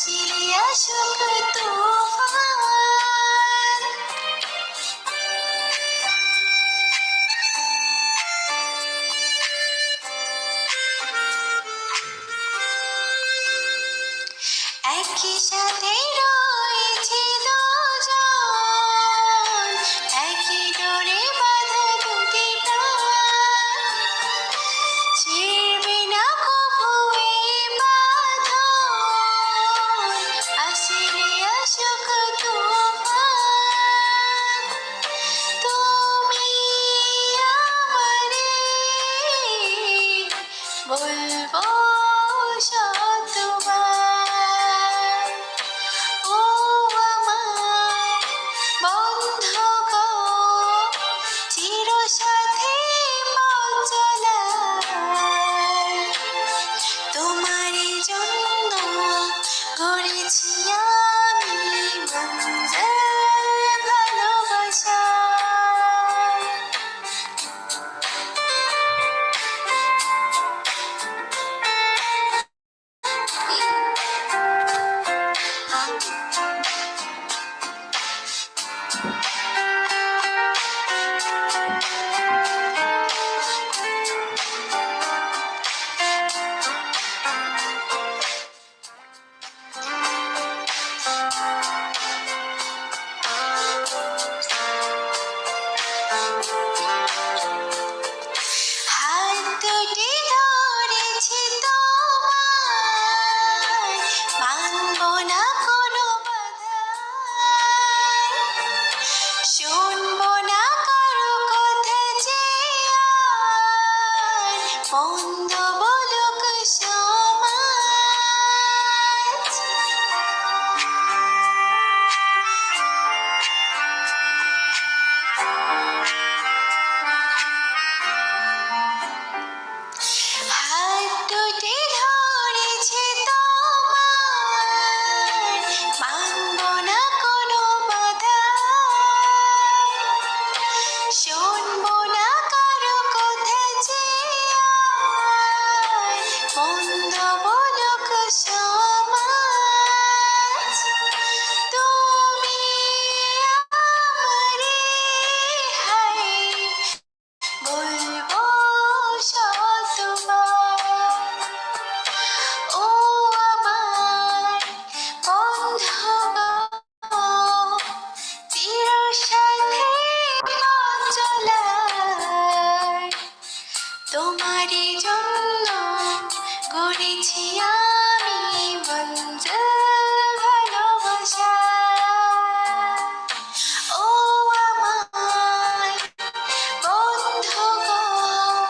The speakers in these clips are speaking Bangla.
আসিলে আসুক তুফান, একই সাথে রয়েছে দুজন, একই ডোরে বাঁধা দুটি প্রাণ, ছিড়বে না কভু এই বাঁধন, আসিলে আসুক তুফান। তুমি আমারে বলবো শতবার, ও আমার বন্ধুগণ, চিরসাথী পথ চলার, তোমারই জন্য গড়েছি আমি মঞ্জিল ভালোবাসা। হাত দুটি ধরেছি তোমার, মানব না কোনো বাধা, শুনবো না কারো কথা যে আর, মন্দ বলুক সমাজ। হাত দুটি ধরেছি তোমার, মানব না কোনো বাধা, শুনবো না কারো কথা যে আর, মন্দ বলুক সমাজ। তুমি আমারে হাই বলবো শতবার, ও আমার বন্ধুগণ, চিরসাথী পথ চলার, তোমারই জন্য গড়েছি আমি মঞ্জিল ভালোবাসা। ও আমার বন্ধুগণ,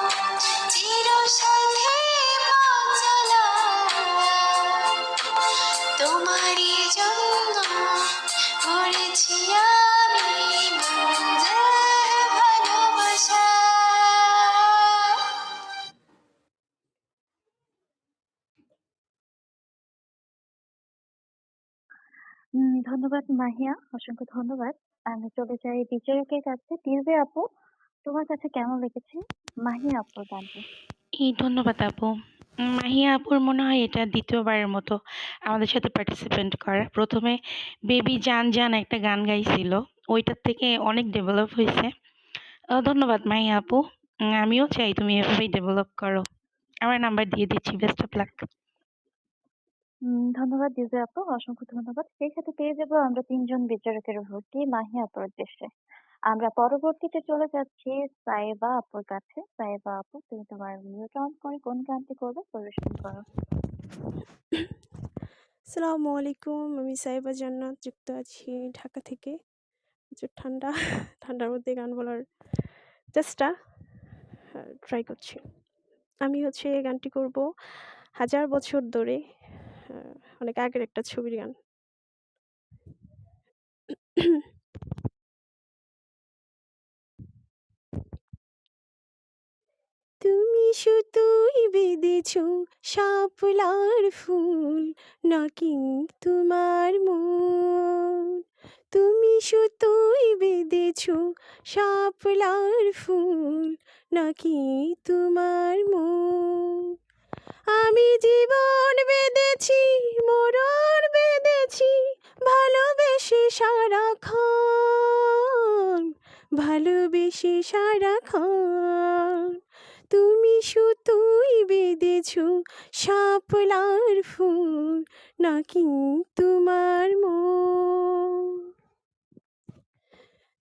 চিরসাথী পথ চলার, তোমারই জন্য গড়েছি আমি মঞ্জিল ভালোবাসা। ধন্যবাদ মাহিয়া, অসংখ্য ধন্যবাদ। আমি চলে যাই বিচারকের কাছে। দিলবে আপু, তোমার কাছে কেমন লেগেছে মাহিয়া আপুর গানটি? ধন্যবাদ আপু। মাহিয়া আপুর মনে হয় এটা দ্বিতীয়বারের মতো আমাদের সাথে পার্টিসিপেন্ট করা। ১ম এ বেবি জান জান একটা গান গাইছিল। ওইটার থেকে অনেক ডেভেলপ হইছে। ধন্যবাদ মাহিয়া আপু। আমিও চাই তুমি এভাবেই ডেভেলপ করো। আমার নাম্বার দিয়ে দিচ্ছি। Best of luck. ধন্যবাদ দিলবে আপু, অসংখ্য ধন্যবাদ। সেই সাথে পেয়ে যাবো আমরা ৩ জন বিচারকের ভোটটি মাহিয়া আপুর উদ্দেশ্যে। আমরা পরবর্তীতে চলে যাচ্ছি সাইবা আপুর কাছে। সাইবা আপু, তুমি তোমার মিউট অন করে কোন গানটি করবে পরিবেশন করো। আসসালামু আলাইকুম। আমি সাইবা জান্নাত, যুক্ত আছি ঢাকা থেকে। প্রচুর ঠান্ডা, ঠান্ডার মধ্যে গান বলার চেষ্টা ট্রাই করছি। আমি হচ্ছে এই গানটি করব 'হাজার বছর ধরে', অনেক আগের একটা ছবির গান। তুমি সুতোয় বেঁধেছ শাপলার ফুল, নাকি তোমার মন? তুমি সুতোয় বেঁধেছ শাপলার ফুল, নাকি তোমার মন? আমি জীবন বেঁধেছি মোরর ভালোবেসে সারাক্ষণ। তুমি সুতোয় বেঁধেছো শাপলার ফুল, নাকি তোমার মন?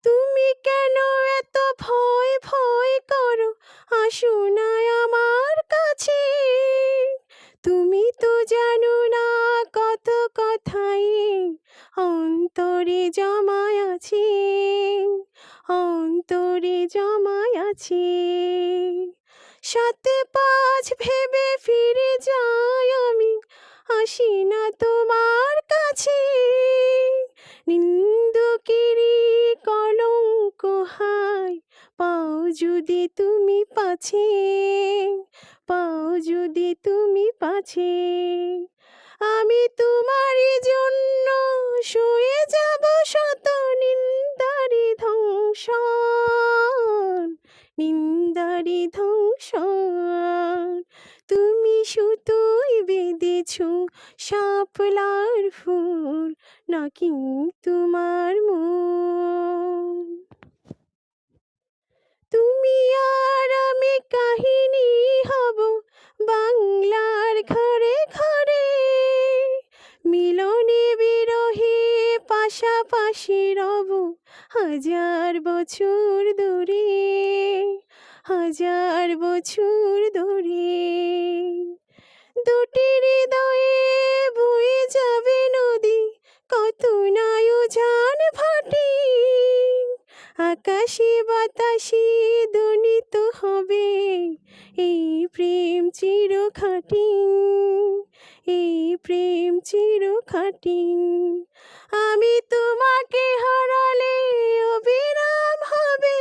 তুমি কেন এত ভয় ভয় করো, আসো না আমার কাছে। তুমি তো জানো না কত কথাই অন্তরে জমায় আছে, অন্তরে জমায় আছে। সাথে পাঁচ ভেবে ফিরে যাই আমি, আসি না তোমার কাছে। নিন্দুকেরই কলঙ্ক হায়, পাও যদি তুমি পাছে, পাও যদি তুমি পাছে। আমি তোমারই জন্য শুয়ে যাব শত নিন্দারি ধ্বংসন, নিন্দারি ধ্বংসন। তুমি সুতোয় বেঁধেছো শাপলার ফুল, নাকি তোমার মন? তুমি আর আমি কাহিনী হব বাংলার ঘরে ঘরে, মিলনে বিরহে পাশাপাশি রব হাজার বছর ধরে, হাজার বছর ধরে। দুটি হৃদয়ে বয়ে যাবে নদী, কত নাই উজান ভাটি। আকাশে বাতাসে ধ্বনিত হবে এই প্রেম চিরখাটি, এই প্রেম চিরখাটি। আমি তোমাকে হারালে অবিরাম হবে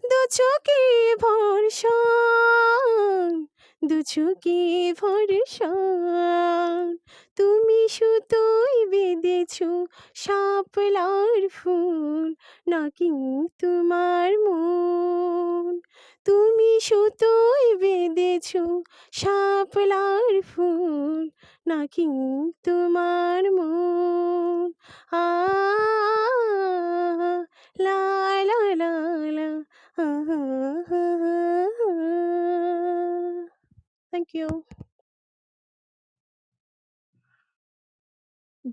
দু চোখে ভরসন, দু চোখে ভরসন। তুমি সুতোয় বেঁধেছো শাপলার ফুল, নাকি তোমার মন? তুমি সুতোয় বেঁধেছো শাপলার ফুল, নাকি তোমার মন? আ লা লা লা লা, আ হা হা হা। Thank you.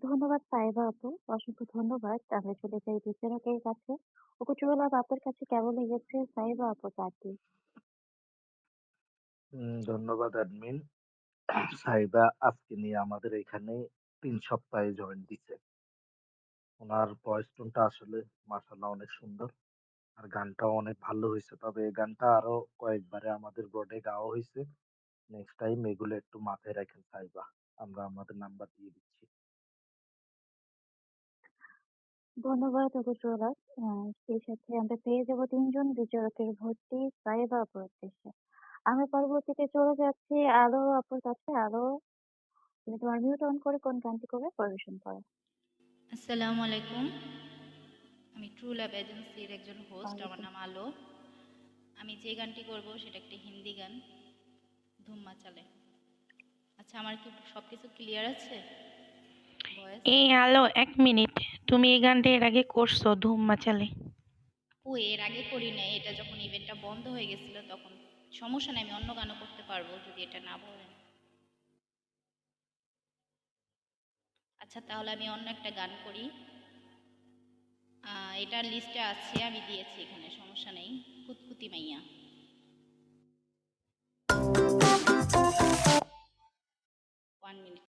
ধন্যবাদ সাইবা আপু। অসংখ্য ধন্যবাদ। আমরা চলে যাই বিচারকের কাছে। উপচুয়াল আপুর কাছে কেমন লেগেছে সাইবা আপুর চাকরি? ধন্যবাদ অ্যাডমিন। সাইবা আজকে নিয়ে আমাদের এখানে ৩ সপ্তাহে জয়েন দিছে। উনার ভয়েস টোনটা আসলে মাশাআল্লাহ অনেক সুন্দর। আর গানটাও অনেক ভালো হইছে। তবে এই গানটা আরো কয়েকবারে আমাদের বোর্ডে গাওয়া হইছে। নেক্সট টাইম এগুলো একটু মাথায় রাখেন সাইবা। আমরা আমাদের নাম্বার দিয়ে দিচ্ছি। ধন্যবাদ উপচুয়াল। সেই সাথে আমরা পেয়ে যাব ৩ জন বিচারকের ভর্তি সাইবা আপুর উদ্দেশ্যে। আমরা পরবর্তীতে চলে যাচ্ছি আলো আপুর কাছে। আলো, তুমি তোমার মিউট অন করে কোন গানটি করবে পরিবেশন করো। আসসালামু আলাইকুম। আমি ট্রু ল্যাব এজেন্সির একজন হোস্ট। আমার ওয়ালাইকুম। নাম আলো। আমি যে গানটি করব সেটা একটি হিন্দি গান, ধুম মাচালে। আচ্ছা, আমার কি সব কিছু ক্লিয়ার আছে? ভয়েস? এই আলো, ১ মিনিট। তুমি এই গানটা এর আগে করছো, ধুম মাচালে। ও, এর আগে করি নাই। এটা যখন ইভেন্টটা বন্ধ হয়ে গেছিল তখন। সমস্যা নাই, আমি অন্য গানও করতে পারবো যদি এটা না বলেন। আচ্ছা, তাহলে আমি অন্য একটা গান করি। এটার লিস্টে আছে, আমি দিয়েছি এখানে, সমস্যা নেই। কুতকুতি মাইয়া। 1 মিনিট।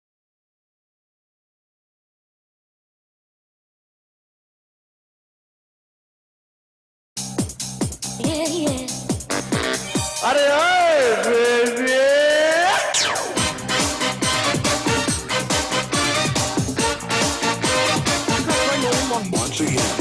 अरे ओए बेबी once again.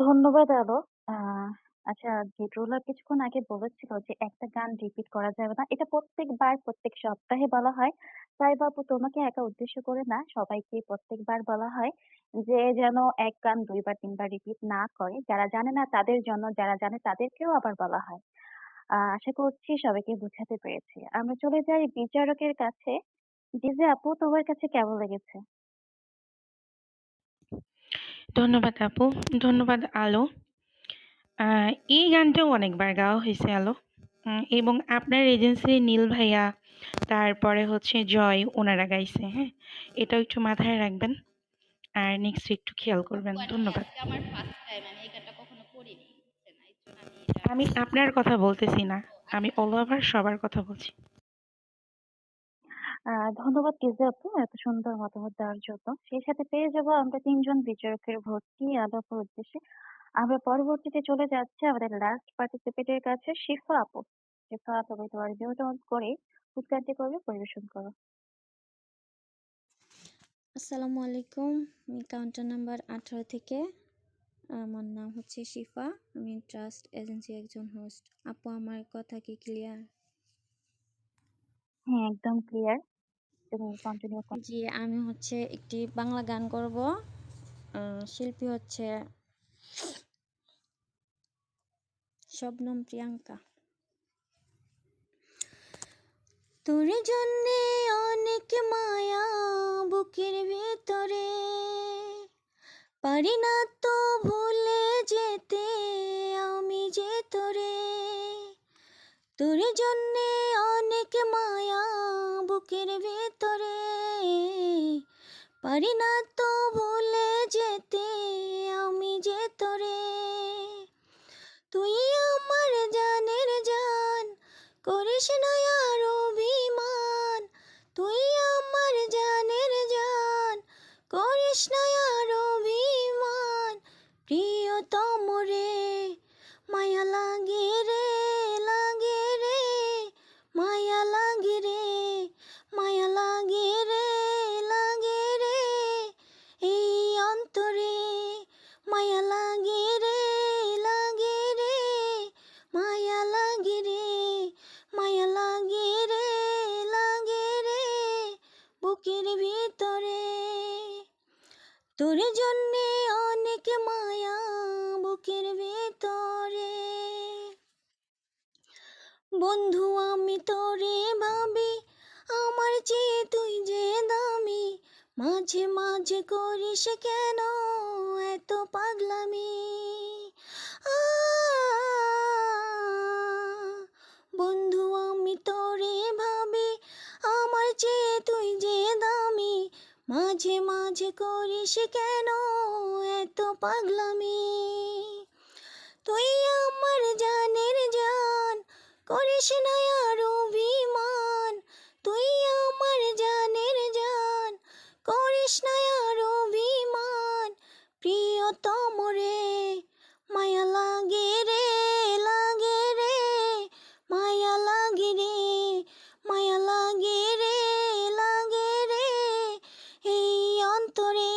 ধন্যবাদ আলো। আ আচ্ছা, জিতুলা কিছুক্ষণ আগে বলেছিল যে একটা গান রিপিট করা যাবে না। এটা প্রত্যেকবার প্রত্যেক সপ্তাহে বলা হয়। তাই বাপু তোমাকে একা উদ্দেশ্য করে না, সবাইকে প্রত্যেকবার বলা হয় যে যেন এক গান ২ বার ৩ বার রিপিট না করে। যারা জানে না তাদের জন্য, যারা জানে তাদেরকেও আবার বলা হয়। আশা করছি সবাইকে বুঝাতে পেরেছি। আমরা চলে যাই বিচারকের কাছে। ডিজে আপু, তোমার কাছে কেমন লেগেছে? ধন্যবাদ আপু। ধন্যবাদ আলো। আ এই গানটাও অনেকবার গাওয়া হইছে আলো। এবং আপনার এজেন্সির নীল ভাইয়া, তারপরে হচ্ছে জয় ওনারা গাইছে, হ্যাঁ? এটাও একটু মাথায় রাখবেন। আর নেক্সট একটু খেয়াল করবেন। আপু আসলে ধন্যবাদ। আজকে আমার ফার্স্ট টাইম, আমি এই গানটা কখনো করিনি, বুঝছেন? এই জন্য আমি এটা আমি আপনার কথা বলতেছি না। ও আমি আচ্ছা। অল ওভার সবার কথা বলছি। আ ধন্যবাদ ডিজে আপু এত সুন্দর মতামত দেওয়ার জন্য। সেই সাথে পেয়ে যাবো আমরা ৩ জন বিচারকের ভোট নিয়ে আলো আপুর উদ্দেশ্যে। আমরা পরবর্তীতে চলে যাচ্ছি আমাদের লাস্ট পার্টিসিপেন্ট এর কাছে শিফা আপু। শিফা আপু, তুমি তোমার মিউট অন করে উৎকান্তি করবে পরিবেশন করো। আসসালামু আলাইকুম। আমি কাউন্টার নাম্বার 18 থেকে। আমার নাম হচ্ছে শিফা। আমি ট্রাস্ট এজেন্সির একজন হোস্ট। আপু, আমার কথা কি ক্লিয়ার? হ্যাঁ, একদম ক্লিয়ার। তুমি কন্টিনিউ করো। জি, আমি হচ্ছে একটি বাংলা গান করব। শিল্পী হচ্ছে শবনম প্রিয়াঙ্কা। তোর জন্যে অনেক মায়া বুকের ভিতরে, পারি না তো ভুলে যেতে আমি যে তোরে। তোর জন্যে অনেক মায়া বুকের ভেতরে, পারি না তো ভুলে যেতে আমি যে তোরে। তুই আমার জানের জান, করিস না আর অভিমান। তুই আমার জানের জান, করিস না আর অভিমান। প্রিয়তম রে, মায়া লাগে রে, লাগে রে, মায়া লাগে রে, মায়া লাগে রে, লাগে রে, এই অন্তরে মায়া লাগে রে, লাগে রে, মায়া লাগে রে, মায়া লাগে রে, লাগে রে, বুকের ভিতরে। তোর জন্যে অনেক মায়া বুকের ভিতরে। বন্ধু আমি তোরে ভাবি, আমার চেয়ে তুই যে দামি। মাঝে মাঝে করিস কেন এত পাগলামি? আ বন্ধু আমি তোরে ভাবি, আমার চেয়ে তুই যে দামি। মাঝে মাঝে করিস কেন এত পাগলামি? তুই আমার জানের জান, করিস না আর অভিমান। তুই আমার জানের জান, করিস না আর অভিমান। প্রিয়তম রে, মায়া লাগে রে, লাগে রে, মায়া লাগে রে, মায়া লাগে রে, লাগে রে, এই অন্তরে।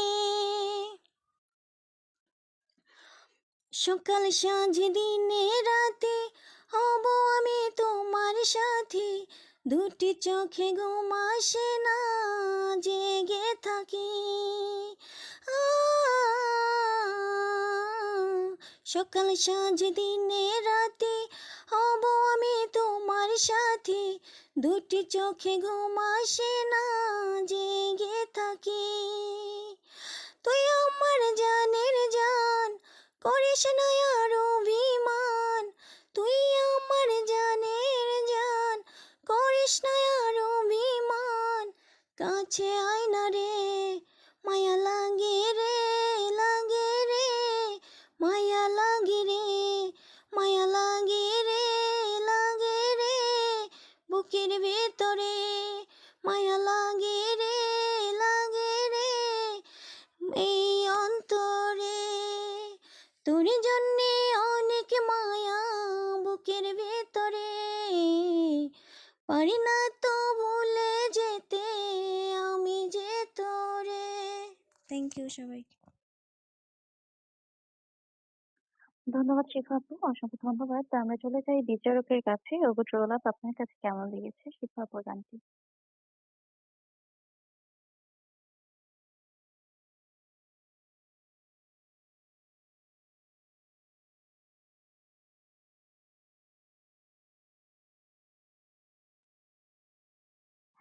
সকাল সাঁঝ দিনে রাতে হব আমি তোমার সাথী। দুটি চোখে ঘুম আসে না, জেগে থাকি। আ সকাল সাঁঝ দিনে রাতে হব আমি তোমার সাথী। দুটি চোখে ঘুম আসে না, জেগে থাকি। তুই আমার জানের জান, করিস না আর অভিমান। তুই আমার জানের জান, করিস না আর অভিমান। কাছে আয় না রে, মায়া লাগে রে, লাগে রে, মায়া লাগে রে, মায়া লাগে রে, লাগে রে, বুকের ভেতরে মায়া লাগে রে, লাগে রে, এই অন্তরে। তোর জন্যে অনেক মায়া বুকের ভেতরে, পারি না তো ভুলে যেতে আমি যে তোরে। থ্যাংক ইউ সবাই। ধন্যবাদ শিখা আপু, অসংখ্য ধন্যবাদ। তো আমরা চলে যাই বিচারকের কাছে। ওগো ট্রোল আপ আপনার কাছে কেমন লেগেছে শিখা আপুর গানটি?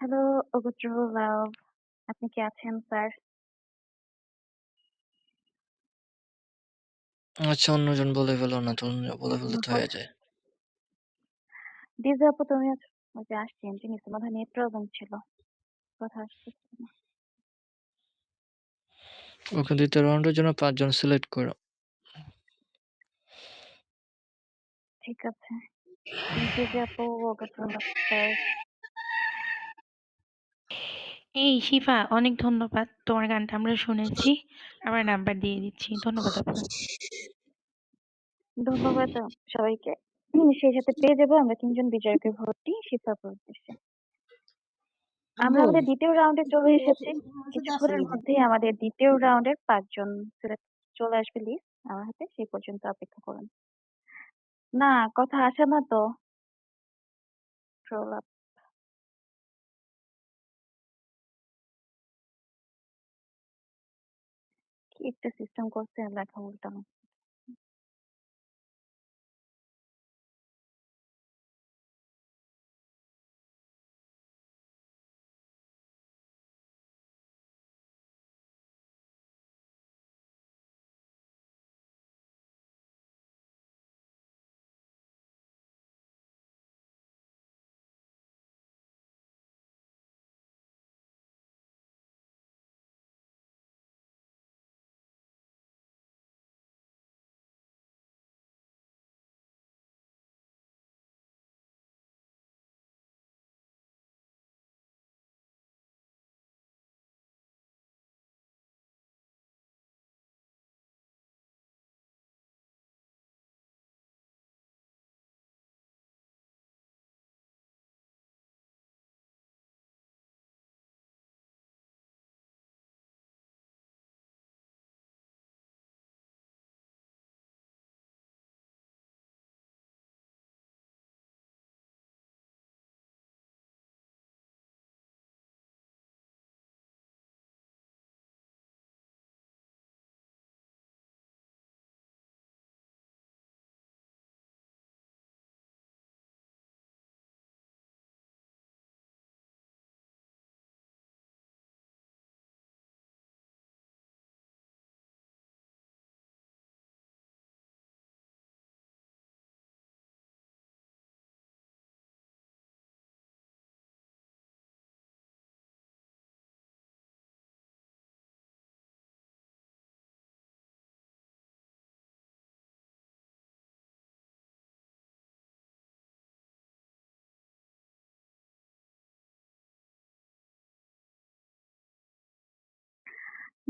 হ্যালো ওগো ট্রোল লাভ, আপনি কি আছেন স্যার? আচ্ছা অন্যজন বলে ফেলো না তো, বলে ফেললে তো হয়ে ধন্যবাদ। যায়। ডিজে আপু তুমি আছো? ওই যে আসছি এমনি নিচে মনে হয় নেট প্রবলেম ছিল। কথা আসতেছিল না। ওকে ২য় রাউন্ডের জন্য ৫ জন সিলেক্ট করো। ঠিক আছে। ডিজে আপু ওগো ট্রোল আপ স্যার। এই শিফা, অনেক ধন্যবাদ। তোমার গানটা আমরা শুনেছি। আমার নাম্বার দিয়ে দিচ্ছি। ধন্যবাদ আপু। ধন্যবাদ সবাইকে। সেই সাথে পেয়ে যাবো আমরা ৩ জন বিচারকের ভোটটি শিফা আপুর উদ্দেশ্যে। আমরা আমাদের ২য় রাউন্ডে চলে এসেছি। কিছুক্ষণের মধ্যেই আমাদের ২য় রাউন্ডের ৫ জন সিলেক্ট চলে আসবে লিস্ট আমার হাতে। সেই পর্যন্ত অপেক্ষা করুন। না, কথা আসে না তো। Troll up. কি একটা সিস্টেম করছে লেখা উল্টানো।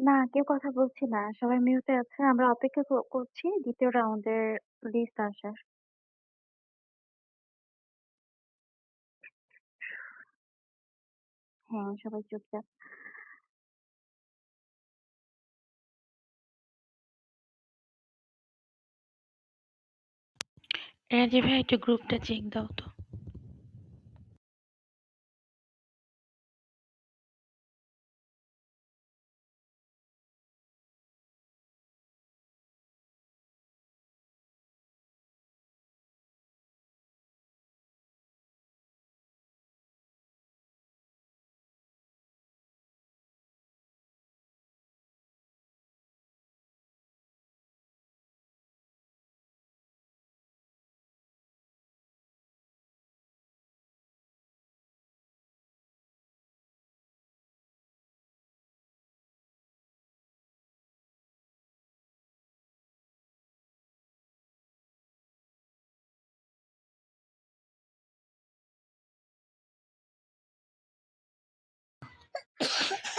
না, কেউ কথা বলছি না। সবাই মিউটে আছে। আমরা অপেক্ষা করছি ২য় রাউন্ডের লিস্ট আসার। হ্যাঁ, সবাই চুপচাপ। রাজীব ভাই, একটু গ্রুপটা চেক দাও তো।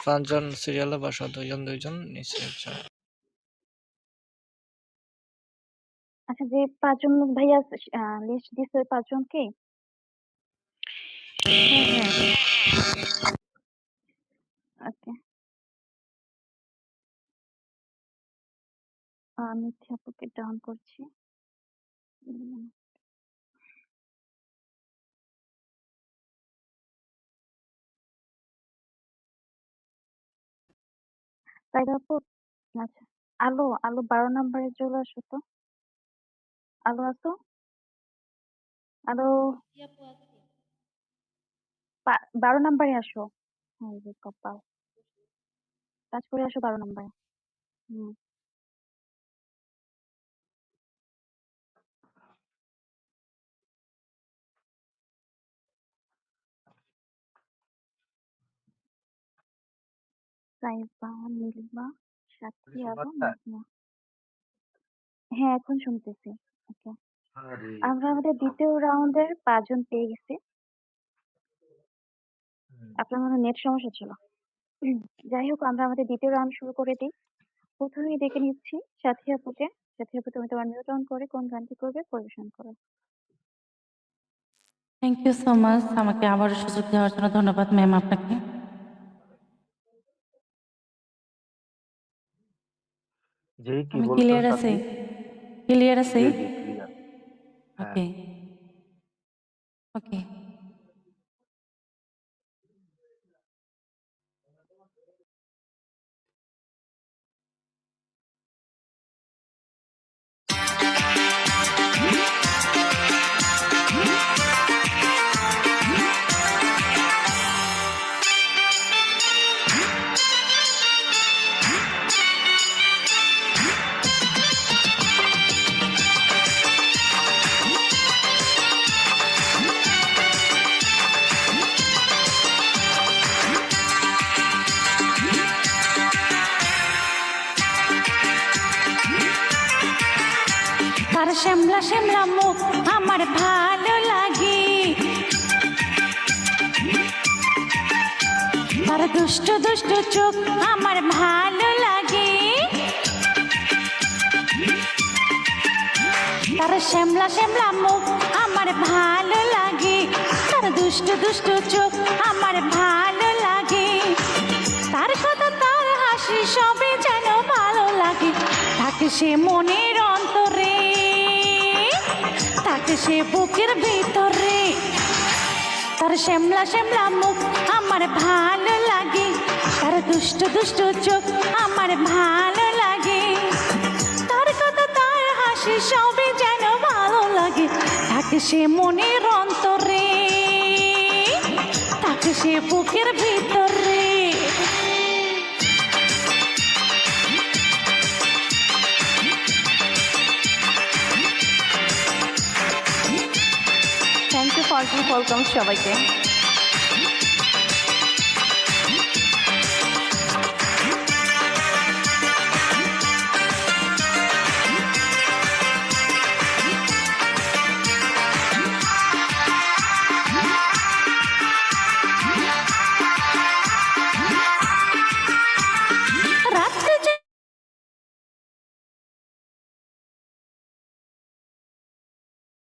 পাঁচজন সিরিয়ালে বসো, ২ জন ২ জন, নিচে ১ জন। আচ্ছা, যে ৫ জন ভাইয়া লিস্ট দিছে ওই ৫ জনকে? হ্যাঁ, হ্যাঁ। ওকে। আমি মিথ্যা আপুকে ডাউন করছি। উম সাইদা আপু আচ্ছা। আলো ১২ নাম্বারে চলে আসো তো। আলো আসো? আলো জি আপু আছি। ১২ নাম্বারে আসো। হায় রে কপাল! টাচ করে আসো ১২ নাম্বারে। হুম। সাইবা, নীলিমা, সাথী শোনা এবং যায়? মাহিয়া। হ্যাঁ, এখন শুনতেছি। ওকে। আরে আমরা আমাদের বাবা! ২য় রাউন্ডের ৫ জন পেয়ে গেছি। হুম। আপনার মনে হয় নেট সমস্যা ছিল। যাই হোক আমরা আমাদের ২য় রাউন্ড শুরু করে দিই। ১ম এই ডেকে নিচ্ছি সাথী আপুকে। সাথী আপু তুমি তোমার মিউট অন করে কোন গানটি করবে পরিবেশন করো। Thank you so much. আমাকে আবারও সুযোগ দেওয়ার জন্য ধন্যবাদ ম্যাম আপনাকে। জি, কি আমি বলছেন ক্লিয়ার আছি? সাথী? ক্লিয়ার আছি? জি, জি ক্লিয়ার। হ্যাঁ। ওকে, ওকে। তার শ্যামলা শ্যামলা মুখ আমার ভালো লাগে, তার দুষ্ট দুষ্ট চোখ আমার ভালো লাগে, তার শ্যামলা শ্যামলা মুখ আমার ভালো লাগে, তার দুষ্ট দুষ্ট চোখ আমার ভালো লাগে, তার কথা তার হাসি সবই যেন ভালো লাগে, থাকে সে মনের অন্তরে, থাকে সে বুকের ভিতরে, তার শ্যামলা শ্যামলা মুখ আমার ভালো লাগে, তার দুষ্ট দুষ্ট চোখ আমার ভালো লাগে, তার কথা তার হাসি সবই যেন ভালো লাগে, থাকে সে মনের অন্তরে, থাকে সে বুকের ভিতরে। Thank you for give welcome সবাইকে।